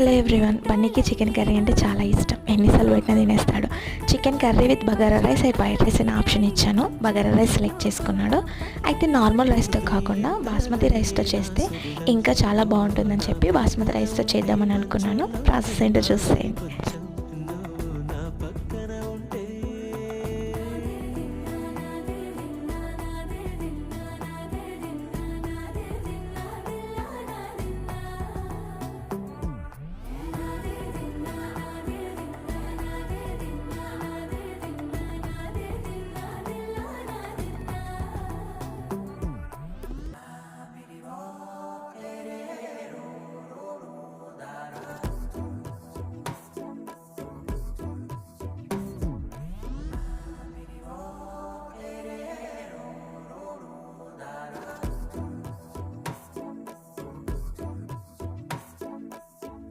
Hello everyone, బన్నీకి chicken curry అంటే చాలా ఇష్టం. ఎన్నిసార్లు పెట్టినా తినేస్తాడు. Chicken curry with bagara rice and white rice అనే ఆప్షన్ ఇచ్చాను. బగారా రైస్ సెలెక్ట్ చేసుకున్నాడు. అయితే నార్మల్ రైస్తో కాకుండా బాస్మతి రైస్తో చేస్తే ఇంకా చాలా బాగుంటుందని చెప్పి బాస్మతి రైస్తో చేద్దామని అనుకున్నాను. ప్రాసెస్ ఏంటో చూసేయండి.